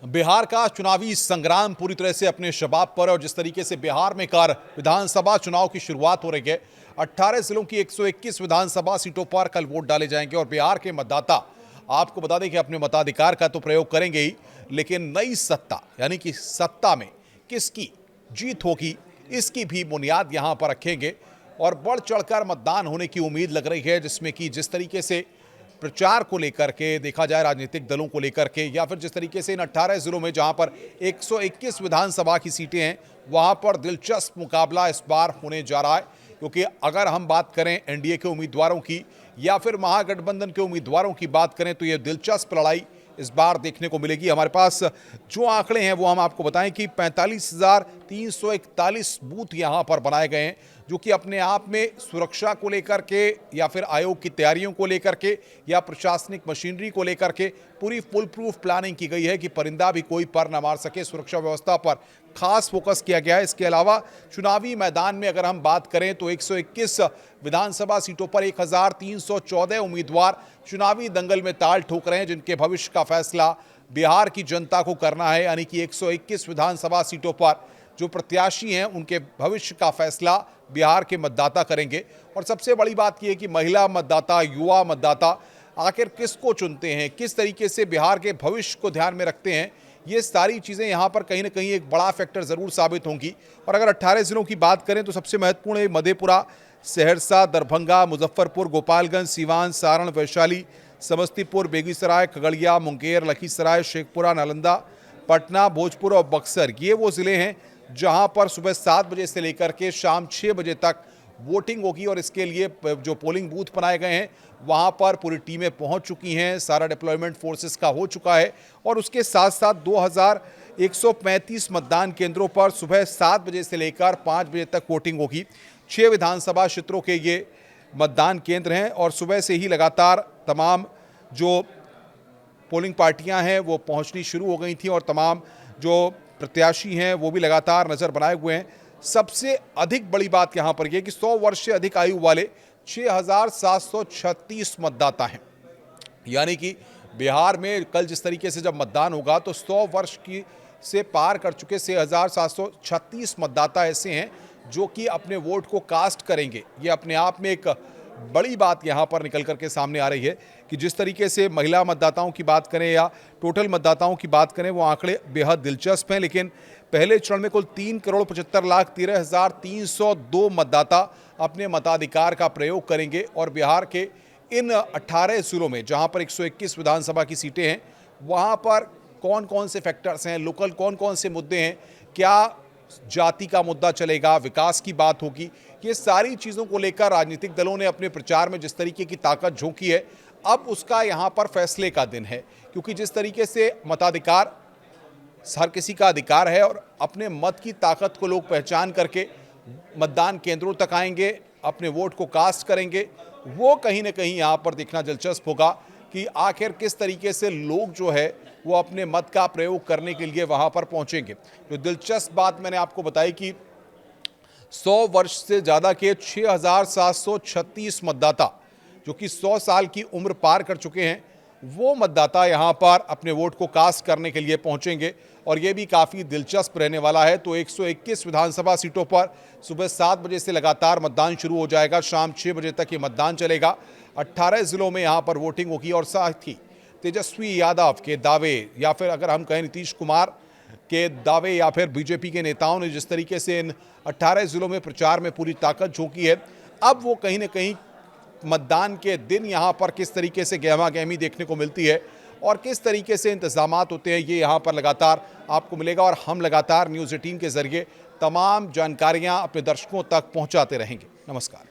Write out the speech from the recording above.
बिहार का चुनावी संग्राम पूरी तरह से अपने शबाब पर, और जिस तरीके से बिहार में कार विधानसभा चुनाव की शुरुआत हो रही है। 18 जिलों की 121 विधानसभा सीटों पर कल वोट डाले जाएंगे और बिहार के मतदाता, आपको बता दें कि अपने मताधिकार का तो प्रयोग करेंगे ही, लेकिन नई सत्ता यानी कि सत्ता में किसकी जीत होगी, इसकी भी बुनियाद यहां पर रखेंगे और बढ़ चढ़कर मतदान होने की उम्मीद लग रही है। जिसमें कि जिस तरीके से प्रचार को लेकर के देखा जाए, राजनीतिक दलों को लेकर के, या फिर जिस तरीके से इन 18 जिलों में जहां पर 121 विधानसभा की सीटें हैं, वहां पर दिलचस्प मुकाबला इस बार होने जा रहा है। क्योंकि अगर हम बात करें एनडीए के उम्मीदवारों की या फिर महागठबंधन के उम्मीदवारों की बात करें, तो ये दिलचस्प लड़ाई इस बार देखने को मिलेगी। हमारे पास जो आंकड़े हैं वो हम आपको बताएं कि 45,341 बूथ यहां पर बनाए गए हैं, जो कि अपने आप में सुरक्षा को लेकर के या फिर आयोग की तैयारियों को लेकर के या प्रशासनिक मशीनरी को लेकर के पूरी फुल प्रूफ प्लानिंग की गई है कि परिंदा भी कोई पर न मार सके। सुरक्षा व्यवस्था पर खास फोकस किया गया है। इसके अलावा चुनावी मैदान में अगर हम बात करें तो 121 विधानसभा सीटों पर 1,314 उम्मीदवार चुनावी दंगल में ताल ठोक रहे हैं, जिनके भविष्य का फैसला बिहार की जनता को करना है। यानी कि 121 विधानसभा सीटों पर जो प्रत्याशी हैं उनके भविष्य का फैसला बिहार के मतदाता करेंगे। और सबसे बड़ी बात यह है कि महिला मतदाता, युवा मतदाता आखिर किसको चुनते हैं, किस तरीके से बिहार के भविष्य को ध्यान में रखते हैं, ये सारी चीज़ें यहाँ पर कहीं ना कहीं एक बड़ा फैक्टर ज़रूर साबित होंगी। और अगर 18 जिलों की बात करें तो सबसे महत्वपूर्ण है मधेपुरा, सहरसा, दरभंगा, मुजफ्फरपुर, गोपालगंज, सीवान, सारण, वैशाली, समस्तीपुर, बेगूसराय, खगड़िया, मुंगेर, लखीसराय, शेखपुरा, नालंदा, पटना, भोजपुर और बक्सर। ये वो ज़िले हैं जहां पर सुबह 7 बजे से लेकर के शाम 6 बजे तक वोटिंग होगी। और इसके लिए जो पोलिंग बूथ बनाए गए हैं वहां पर पूरी टीमें पहुंच चुकी हैं, सारा डिप्लॉयमेंट फोर्सेस का हो चुका है। और उसके साथ साथ 2135 मतदान केंद्रों पर सुबह 7 बजे से लेकर 5 बजे तक वोटिंग होगी। 6 विधानसभा क्षेत्रों के ये मतदान केंद्र हैं और सुबह से ही लगातार तमाम जो पोलिंग पार्टियां हैं वो पहुंचनी शुरू हो गई थी और तमाम जो प्रत्याशी हैं वो भी लगातार नज़र बनाए हुए हैं। सबसे अधिक बड़ी बात यहां पर यह कि 100 वर्ष से अधिक आयु वाले 6,736 मतदाता हैं। यानी कि बिहार में कल जिस तरीके से जब मतदान होगा तो 100 वर्ष की से पार कर चुके 6,736 मतदाता ऐसे हैं जो कि अपने वोट को कास्ट करेंगे। ये अपने आप में एक बड़ी बात यहाँ पर निकल करके सामने आ रही है कि जिस तरीके से महिला मतदाताओं की बात करें या टोटल मतदाताओं की बात करें, वो आंकड़े बेहद दिलचस्प हैं। लेकिन पहले चरण में कुल 3,75,13,302 मतदाता अपने मताधिकार का प्रयोग करेंगे। और बिहार के इन 18 जिलों में जहाँ पर 121 विधानसभा की सीटें हैं, वहाँ पर कौन कौन से फैक्टर्स हैं, लोकल कौन कौन से मुद्दे हैं, क्या जाति का मुद्दा चलेगा, विकास की बात होगी, ये सारी चीज़ों को लेकर राजनीतिक दलों ने अपने प्रचार में जिस तरीके की ताकत झोंकी है, अब उसका यहाँ पर फैसले का दिन है। क्योंकि जिस तरीके से मताधिकार हर किसी का अधिकार है और अपने मत की ताकत को लोग पहचान करके मतदान केंद्रों तक आएंगे, अपने वोट को कास्ट करेंगे, वो कहीं ना कहीं यहाँ पर देखना दिलचस्प होगा कि आखिर किस तरीके से लोग जो है वो अपने मत का प्रयोग करने के लिए वहाँ पर पहुँचेंगे। तो दिलचस्प बात मैंने आपको बताई कि 100 वर्ष से ज़्यादा के 6,736 मतदाता जो कि 100 साल की उम्र पार कर चुके हैं, वो मतदाता यहाँ पर अपने वोट को कास्ट करने के लिए पहुँचेंगे। और ये भी काफ़ी दिलचस्प रहने वाला है। तो 121 विधानसभा सीटों पर सुबह 7 बजे से लगातार मतदान शुरू हो जाएगा, शाम 6 बजे तक ये मतदान चलेगा। 18 जिलों में यहाँ पर वोटिंग होगी और साथ ही तेजस्वी यादव के दावे या फिर अगर हम कहें नीतीश कुमार के दावे या फिर बीजेपी के नेताओं ने जिस तरीके से इन 18 जिलों में प्रचार में पूरी ताकत झोंकी है, अब वो कहीं ना कहीं मतदान के दिन यहाँ पर किस तरीके से गहमा गहमी देखने को मिलती है और किस तरीके से इंतजामात होते हैं, ये यहाँ पर लगातार आपको मिलेगा। और हम लगातार न्यूज़ 18 के जरिए तमाम जानकारियाँ अपने दर्शकों तक पहुँचाते रहेंगे। नमस्कार।